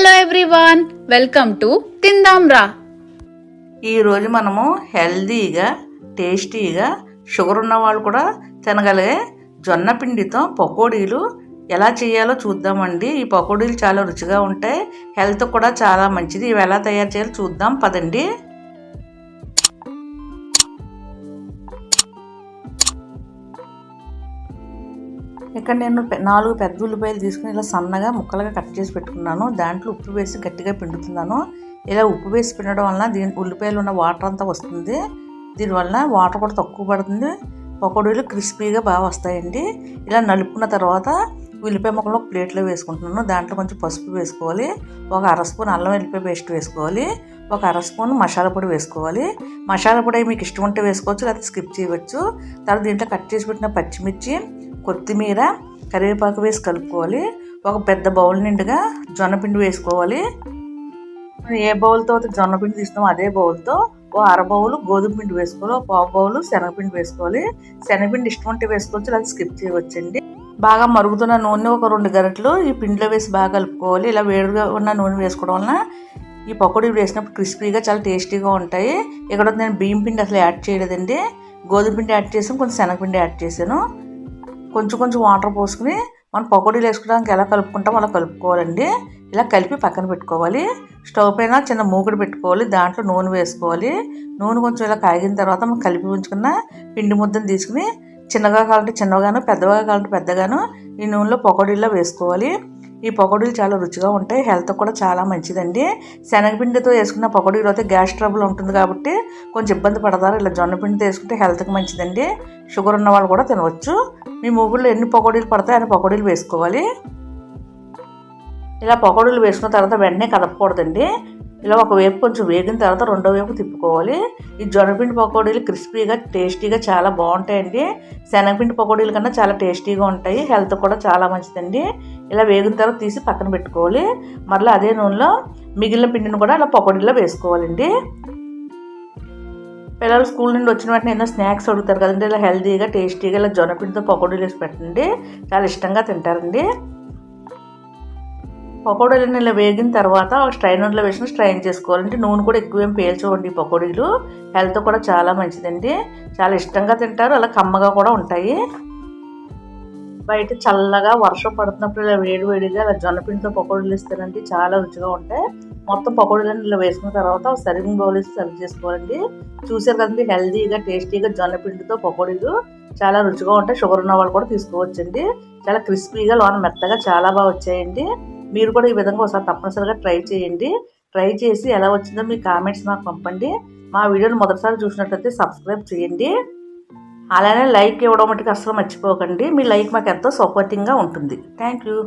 Hello everyone, welcome to తిందాం రా. ఈరోజు మనము హెల్దీగా టేస్టీగా షుగర్ ఉన్న వాళ్ళు కూడా తినగలిగే జొన్న పిండితో పకోడీలు ఎలా చేయాలో చూద్దామండి. ఈ పకోడీలు చాలా రుచిగా ఉంటాయి, హెల్త్ కూడా చాలా మంచిది. ఇవి ఎలా తయారు చేయాలో చూద్దాం పదండి. ఇక్కడ నేను 4 పెద్ద ఉల్లిపాయలు తీసుకుని ఇలా సన్నగా ముక్కలుగా కట్ చేసి పెట్టుకున్నాను. దాంట్లో ఉప్పు వేసి గట్టిగా పిండుతున్నాను. ఇలా ఉప్పు వేసి పిండడం వలన ఉల్లిపాయలు ఉన్న వాటర్ అంతా వస్తుంది. దీనివల్ల వాటర్ కూడా తక్కువ పడుతుంది, పకోడీలు క్రిస్పీగా బాగా వస్తాయండి. ఇలా నలుపుకున్న తర్వాత ఉల్లిపాయ ముక్కలు ఒక ప్లేట్లో వేసుకుంటున్నాను. దాంట్లో కొంచెం పసుపు వేసుకోవాలి, ఒక అర స్పూన్ అల్లం వెల్లిపాయ పేస్ట్ వేసుకోవాలి, ఒక అర స్పూన్ మసాలా పొడి వేసుకోవాలి. మసాలా పొడి మీకు ఇష్టం ఉంటే వేసుకోవచ్చు, లేకపోతే స్కిప్ చేయవచ్చు. తర్వాత దీంట్లో కట్ చేసి పెట్టిన పచ్చిమిర్చి, కొత్తిమీర, కరివేపాకు వేసి కలుపుకోవాలి. ఒక పెద్ద బౌల్ నిండుగా జొన్నపిండి వేసుకోవాలి. ఏ బౌల్తో జొన్నపిండి తీస్తామో అదే బౌల్తో ఓ అర బౌలు గోధుమ పిండి వేసుకోవాలి, ఒక పావు బౌలు శనగపిండి వేసుకోవాలి. శనగపిండి ఇష్టం ఉంటే వేసుకోవచ్చు, లేదా స్కిప్ చేయవచ్చండి. బాగా మరుగుతున్న నూనె ఒక 2 గరిటెలు ఈ పిండిలో వేసి బాగా కలుపుకోవాలి. ఇలా వేడిగా ఉన్న నూనె వేసుకోవడం వలన ఈ పకోడీ వేసినప్పుడు క్రిస్పీగా చాలా టేస్టీగా ఉంటాయి. ఇక్కడ నేను బియ్యం పిండి అసలు యాడ్ చేయలేదండి, గోధుమ పిండి యాడ్ చేసాను, కొంచెం శనగపిండి యాడ్ చేశాను. కొంచెం వాటర్ పోసుకుని మనం పకోడీలు వేసుకోవడానికి ఎలా కలుపుకుంటామో అలా కలుపుకోవాలండి. ఇలా కలిపి పక్కన పెట్టుకోవాలి. స్టవ్ పైన చిన్న మూకుడు పెట్టుకోవాలి, దాంట్లో నూనె వేసుకోవాలి. నూనె కొంచెం ఇలా కాగిన తర్వాత మనం కలిపి ఉంచుకున్న పిండి ముద్దను తీసుకుని చిన్నగా కావాలంటే చిన్నగాను, పెద్దగా కావాలంటే పెద్దగాను ఈ నూనెలో పకోడీల్లో వేసుకోవాలి. ఈ పకోడీలు చాలా రుచిగా ఉంటాయి, హెల్త్ కూడా చాలా మంచిదండి. శనగపిండితో వేసుకున్న పకోడీలు అయితే గ్యాస్ ట్రబుల్ ఉంటుంది కాబట్టి కొంచెం ఇబ్బంది పడతారు. ఇలా జొన్న పిండితో వేసుకుంటే హెల్త్కి మంచిదండి. షుగర్ ఉన్న వాళ్ళు కూడా తినవచ్చు. మీ మూగుల్లో ఎన్ని పకోడీలు పడతాయి అన్ని పకోడీలు వేసుకోవాలి. ఇలా పకోడీలు వేసుకున్న తర్వాత వెంటనే కదపకూడదండి. ఇలా ఒకవైపు కొంచెం వేగిన తర్వాత రెండో వైపు తిప్పుకోవాలి. ఈ జొన్నపిండి పకోడీలు క్రిస్పీగా టేస్టీగా చాలా బాగుంటాయండి. శనగపిండి పకోడీల కన్నా చాలా టేస్టీగా ఉంటాయి, హెల్త్ కూడా చాలా మంచిదండి. ఇలా వేగిన తర్వాత తీసి పక్కన పెట్టుకోవాలి. మరలా అదే నూనెలో మిగిలిన పిండిని కూడా ఇలా పకోడీలో వేసుకోవాలండి. పిల్లలు స్కూల్ నుండి వచ్చిన వెంటనే ఎన్నో స్నాక్స్ అడుగుతారు కదండి. ఇలా హెల్తీగా టేస్టీగా ఇలా జొన్నపిండితో పకోడీలు వేసి పెట్టండి, చాలా ఇష్టంగా తింటారండి. పకోడీలను ఇలా వేగిన తర్వాత ఒక స్ట్రైనర్లో వేసి స్ట్రైన్ చేసుకోవాలంటే నూనె కూడా ఎక్కువేం పీల్చుకోండి. పకోడీలు హెల్త్ కూడా చాలా మంచిదండి, చాలా ఇష్టంగా తింటారు, అలా కమ్మగా కూడా ఉంటాయి. బయట చల్లగా వర్షం పడుతున్నప్పుడు ఇలా వేడిగా ఇలా జొన్నపిండితో పకోడీలు ఇస్తారండి, చాలా రుచిగా ఉంటాయి. మొత్తం పకోడీలను ఇలా వేసుకున్న తర్వాత సర్వింగ్ బౌల్ వేసి సర్వ్ చేసుకోవాలండి. చూసారు కదండి, హెల్తీగా టేస్టీగా జొన్నపిండితో పకోడీలు చాలా రుచిగా ఉంటాయి. షుగర్ ఉన్న వాళ్ళు కూడా తీసుకోవచ్చండి. చాలా క్రిస్పీగా లోన మెత్తగా చాలా బాగా వచ్చాయండి. మీరు కూడా ఈ విధంగా ఒకసారి తప్పనిసరిగా ట్రై చేయండి. ట్రై చేసి ఎలా వచ్చిందో మీ కామెంట్స్ నాకు పంపండి. మా వీడియోని మొదటిసారి చూసినట్లయితే సబ్స్క్రైబ్ చేయండి. అలానే లైక్ ఇవ్వడం మటుకు అస్సలు మర్చిపోకండి. మీ లైక్ మాకు ఎంతో సపోర్టింగ్గా ఉంటుంది. Thank you.